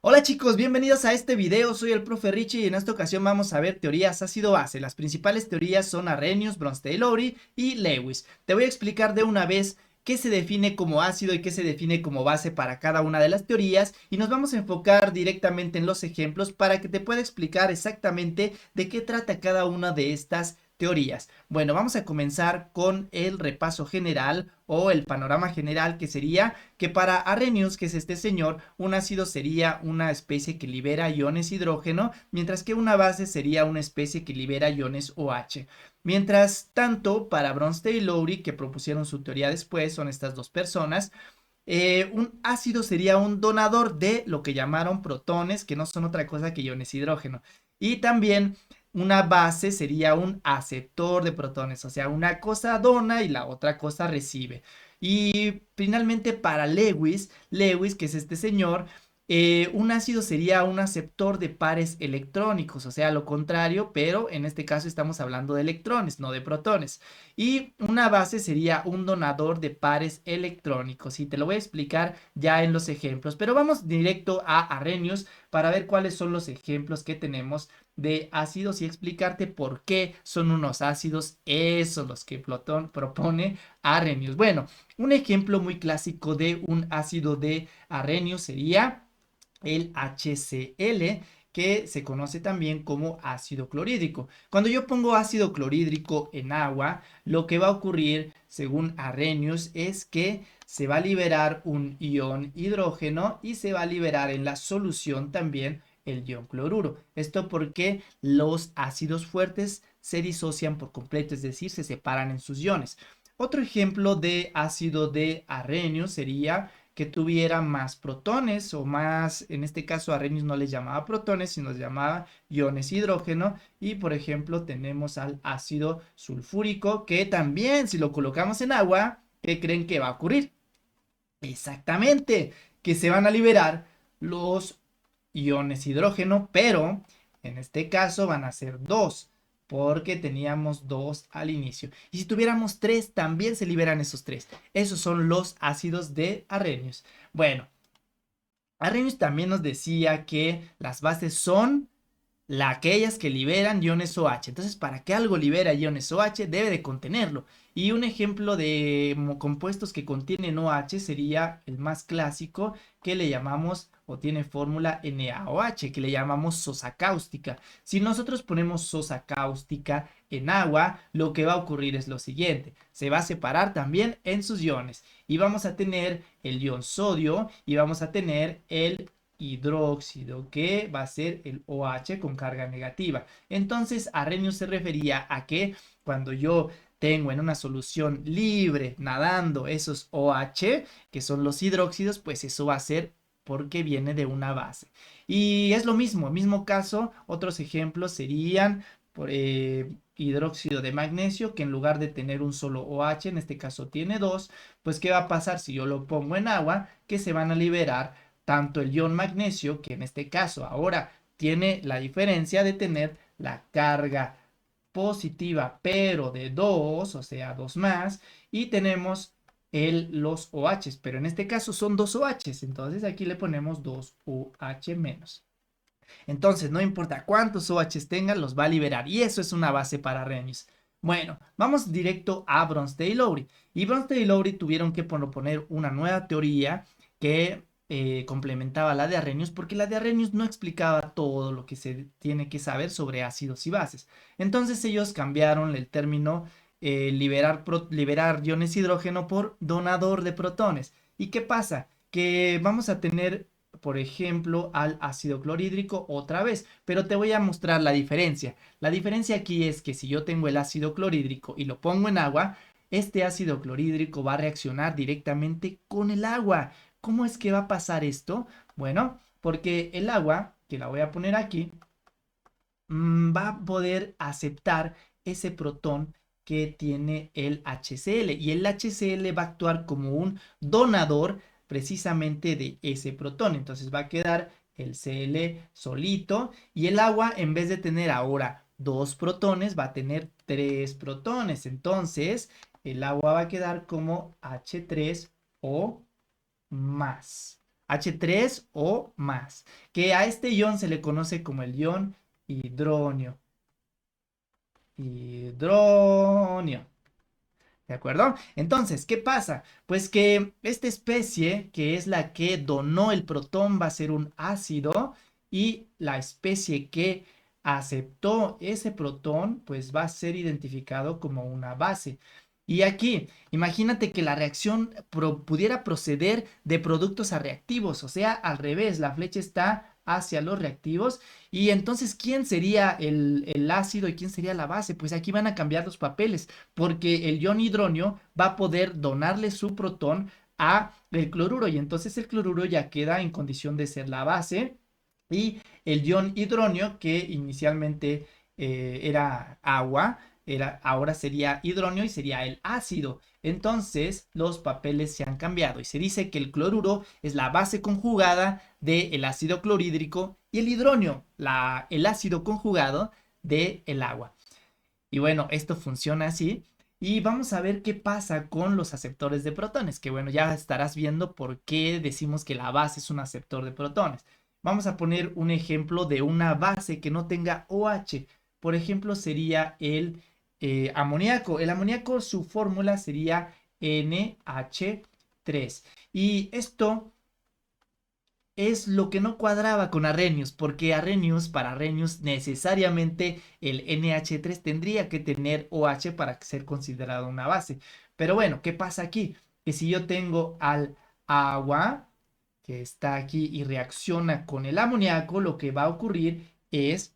Hola chicos, bienvenidos a este video, soy el profe Richie y en esta ocasión vamos a ver teorías ácido-base. Las principales teorías son Arrhenius, Bronsted-Lowry y Lewis. Te voy a explicar de una vez qué se define como ácido y qué se define como base para cada una de las teorías y nos vamos a enfocar directamente en los ejemplos para que te pueda explicar exactamente de qué trata cada una de estas teorías. Bueno, vamos a comenzar con el repaso general o el panorama general, que sería que para Arrhenius, que es este señor, un ácido sería una especie que libera iones hidrógeno, mientras que una base sería una especie que libera iones OH. Mientras tanto, para Bronsted y Lowry, que propusieron su teoría después, son estas dos personas, un ácido sería un donador de lo que llamaron protones, que no son otra cosa que iones hidrógeno. Y también una base sería un aceptor de protones, o sea, una cosa dona y la otra cosa recibe. Y finalmente para Lewis, que es este señor, un ácido sería un aceptor de pares electrónicos, o sea, lo contrario, pero en este caso estamos hablando de electrones, no de protones. Y una base sería un donador de pares electrónicos. Y te lo voy a explicar ya en los ejemplos. Pero vamos directo a Arrhenius para ver cuáles son los ejemplos que tenemos de ácidos y explicarte por qué son unos ácidos esos los que Platón propone Arrhenius. Bueno, un ejemplo muy clásico de un ácido de Arrhenius sería el HCl, que se conoce también como ácido clorhídrico. Cuando yo pongo ácido clorhídrico en agua, lo que va a ocurrir, según Arrhenius, es que se va a liberar un ion hidrógeno y se va a liberar en la solución también el ion cloruro. Esto porque los ácidos fuertes se disocian por completo, es decir, se separan en sus iones. Otro ejemplo de ácido de Arrhenius sería que tuviera más protones o más, en este caso Arrhenius no les llamaba protones, sino les llamaba iones hidrógeno. Y por ejemplo tenemos al ácido sulfúrico, que también si lo colocamos en agua, ¿qué creen que va a ocurrir? Exactamente, que se van a liberar los iones hidrógeno, pero en este caso van a ser dos, porque teníamos dos al inicio. Y si tuviéramos tres, también se liberan esos tres. Esos son los ácidos de Arrhenius. Bueno, Arrhenius también nos decía que las bases son aquellas que liberan iones OH. Entonces, para que algo libera iones OH, debe de contenerlo. Y un ejemplo de compuestos que contienen OH sería el más clásico, que le llamamos, o tiene fórmula NaOH, que le llamamos sosa cáustica. Si nosotros ponemos sosa cáustica en agua, lo que va a ocurrir es lo siguiente: se va a separar también en sus iones. Y vamos a tener el ion sodio y vamos a tener el hidróxido, que va a ser el OH con carga negativa. Entonces, Arrhenius se refería a que cuando yo tengo en una solución libre nadando esos OH, que son los hidróxidos, pues eso va a ser porque viene de una base. Y es lo mismo, mismo caso, otros ejemplos serían por, hidróxido de magnesio, que en lugar de tener un solo OH, en este caso tiene dos. Pues ¿qué va a pasar si yo lo pongo en agua? Que se van a liberar tanto el ion magnesio, que en este caso ahora tiene la diferencia de tener la carga positiva, pero de 2, o sea, 2 más, y tenemos los OHs, pero en este caso son 2 OHs, entonces aquí le ponemos 2 OH menos. Entonces, no importa cuántos OHs tengan, los va a liberar, y eso es una base para Arrhenius. Bueno, vamos directo a Bronsted y Lowry. Y Bronsted y Lowry tuvieron que proponer una nueva teoría que complementaba la de Arrhenius, porque la de Arrhenius no explicaba todo lo que se tiene que saber sobre ácidos y bases. Entonces ellos cambiaron el término liberar iones hidrógeno por donador de protones. ¿Y qué pasa? Que vamos a tener, por ejemplo, al ácido clorhídrico otra vez, pero te voy a mostrar la diferencia. La diferencia aquí es que si yo tengo el ácido clorhídrico y lo pongo en agua, este ácido clorhídrico va a reaccionar directamente con el agua. ¿Cómo es que va a pasar esto? Bueno, porque el agua, que la voy a poner aquí, va a poder aceptar ese protón que tiene el HCl, y el HCl va a actuar como un donador precisamente de ese protón. Entonces va a quedar el Cl solito, y el agua, en vez de tener ahora dos protones, va a tener tres protones. Entonces el agua va a quedar como H3O más. H3 o más, que a este ion se le conoce como el ion hidronio. Hidronio. ¿De acuerdo? Entonces, ¿qué pasa? Pues que esta especie, que es la que donó el protón, va a ser un ácido y la especie que aceptó ese protón, pues va a ser identificado como una base. Y aquí, imagínate que la reacción pudiera proceder de productos a reactivos, o sea, al revés, la flecha está hacia los reactivos. Y entonces, ¿quién sería el ácido y quién sería la base? Pues aquí van a cambiar los papeles porque el ion hidronio va a poder donarle su protón a el cloruro y entonces el cloruro ya queda en condición de ser la base y el ion hidronio que inicialmente era agua, ahora sería hidronio y sería el ácido. Entonces los papeles se han cambiado y se dice que el cloruro es la base conjugada del ácido clorhídrico y el hidronio, el ácido conjugado del agua. Y bueno, esto funciona así. Y vamos a ver qué pasa con los aceptores de protones, que bueno, ya estarás viendo por qué decimos que la base es un aceptor de protones. Vamos a poner un ejemplo de una base que no tenga OH. Por ejemplo, sería el amoníaco. El amoníaco, su fórmula sería NH3. Y esto es lo que no cuadraba con Arrhenius, porque para Arrhenius necesariamente el NH3 tendría que tener OH para ser considerado una base. Pero bueno, ¿qué pasa aquí? Que si yo tengo al agua que está aquí y reacciona con el amoníaco, lo que va a ocurrir es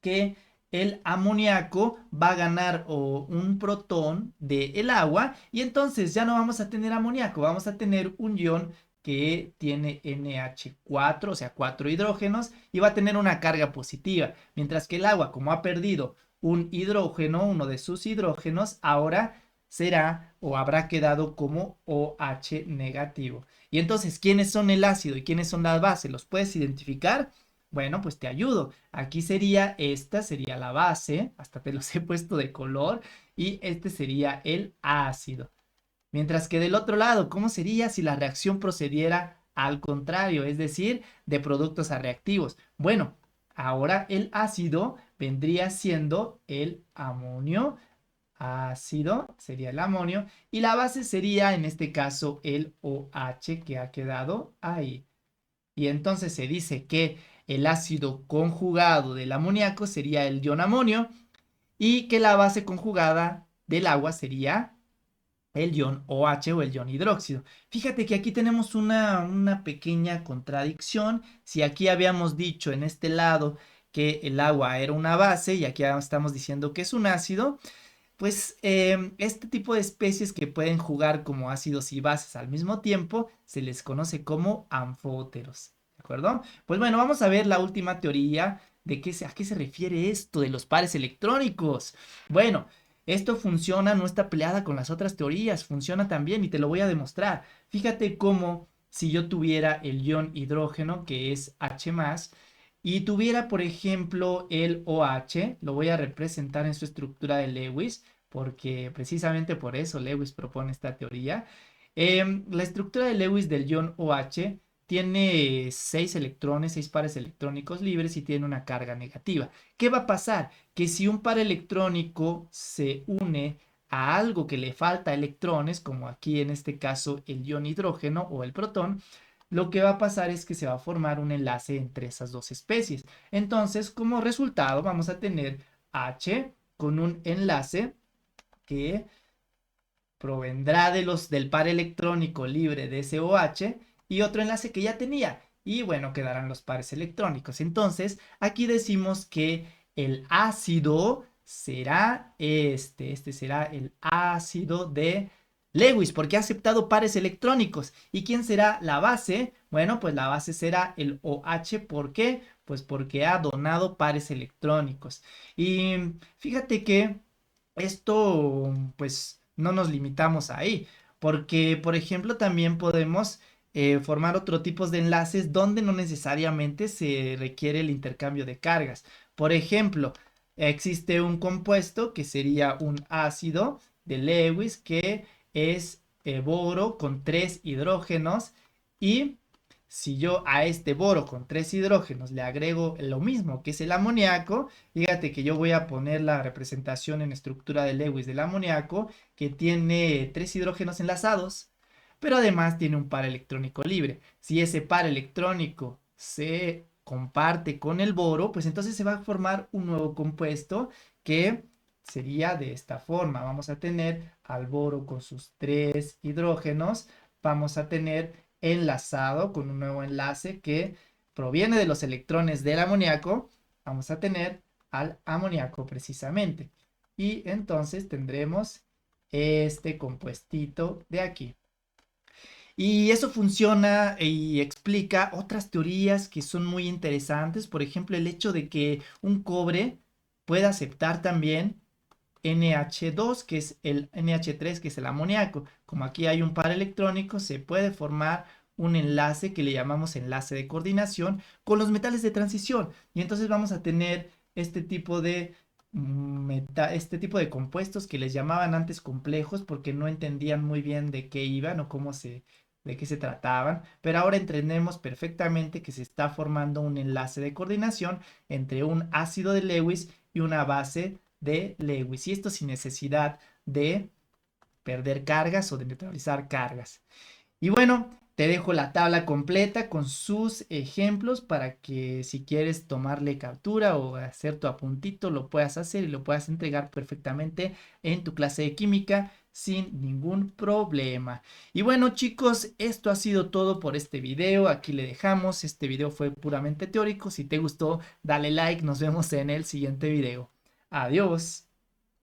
que el amoníaco va a ganar un protón del agua y entonces ya no vamos a tener amoníaco, vamos a tener un ion que tiene NH4, o sea, 4 hidrógenos y va a tener una carga positiva, mientras que el agua, como ha perdido un hidrógeno, uno de sus hidrógenos, ahora será o habrá quedado como OH negativo. Y entonces, ¿quiénes son el ácido y quiénes son las bases? ¿Los puedes identificar? Bueno, pues te ayudo. Aquí esta sería la base, hasta te los he puesto de color, y este sería el ácido. Mientras que del otro lado, ¿cómo sería si la reacción procediera al contrario? Es decir, de productos a reactivos. Bueno, ahora el ácido vendría siendo el amonio. Ácido sería el amonio y la base sería en este caso el OH que ha quedado ahí. Y entonces se dice que el ácido conjugado del amoníaco sería el ion amonio y que la base conjugada del agua sería el ion OH o el ion hidróxido. Fíjate que aquí tenemos una pequeña contradicción. Si aquí habíamos dicho en este lado que el agua era una base y aquí estamos diciendo que es un ácido, pues este tipo de especies que pueden jugar como ácidos y bases al mismo tiempo se les conoce como anfóteros. ¿De acuerdo? Pues bueno, vamos a ver la última teoría de a qué se refiere esto de los pares electrónicos. Bueno, esto funciona, no está peleada con las otras teorías, funciona también y te lo voy a demostrar. Fíjate cómo si yo tuviera el ion hidrógeno, que es H+, y tuviera, por ejemplo, el OH, lo voy a representar en su estructura de Lewis, porque precisamente por eso Lewis propone esta teoría. La estructura de Lewis del ion OH tiene 6 electrones, 6 pares electrónicos libres y tiene una carga negativa. ¿Qué va a pasar? Que si un par electrónico se une a algo que le falta electrones, como aquí en este caso el ion hidrógeno o el protón, lo que va a pasar es que se va a formar un enlace entre esas dos especies. Entonces, como resultado, vamos a tener H con un enlace que provendrá del par electrónico libre de ese OH y otro enlace que ya tenía. Y bueno, quedarán los pares electrónicos. Entonces, aquí decimos que el ácido será este será el ácido de Lewis, porque ha aceptado pares electrónicos. ¿Y quién será la base? Bueno, pues la base será el OH. ¿Por qué? Pues porque ha donado pares electrónicos. Y fíjate que esto, pues, no nos limitamos ahí, porque, por ejemplo, también podemos formar otro tipo de enlaces donde no necesariamente se requiere el intercambio de cargas. Por ejemplo, existe un compuesto que sería un ácido de Lewis que es boro con 3 hidrógenos y si yo a este boro con 3 hidrógenos le agrego lo mismo que es el amoníaco, fíjate que yo voy a poner la representación en estructura de Lewis del amoníaco, que tiene 3 hidrógenos enlazados, pero además tiene un par electrónico libre. Si ese par electrónico se comparte con el boro, pues entonces se va a formar un nuevo compuesto que sería de esta forma. Vamos a tener al boro con sus 3 hidrógenos, vamos a tener enlazado con un nuevo enlace que proviene de los electrones del amoníaco, vamos a tener al amoníaco precisamente. Y entonces tendremos este compuestito de aquí. Y eso funciona y explica otras teorías que son muy interesantes. Por ejemplo, el hecho de que un cobre pueda aceptar también NH2, que es el NH3, que es el amoníaco. Como aquí hay un par electrónico, se puede formar un enlace que le llamamos enlace de coordinación con los metales de transición. Y entonces vamos a tener este tipo de este tipo de compuestos que les llamaban antes complejos porque no entendían muy bien de qué iban o de qué se trataban, pero ahora entendemos perfectamente que se está formando un enlace de coordinación entre un ácido de Lewis y una base de Lewis, y esto sin necesidad de perder cargas o de neutralizar cargas. Y bueno, te dejo la tabla completa con sus ejemplos para que si quieres tomarle captura o hacer tu apuntito, lo puedas hacer y lo puedas entregar perfectamente en tu clase de química sin ningún problema. Y bueno, chicos, esto ha sido todo por este video. Aquí le dejamos. Este video fue puramente teórico. Si te gustó, dale like. Nos vemos en el siguiente video. Adiós.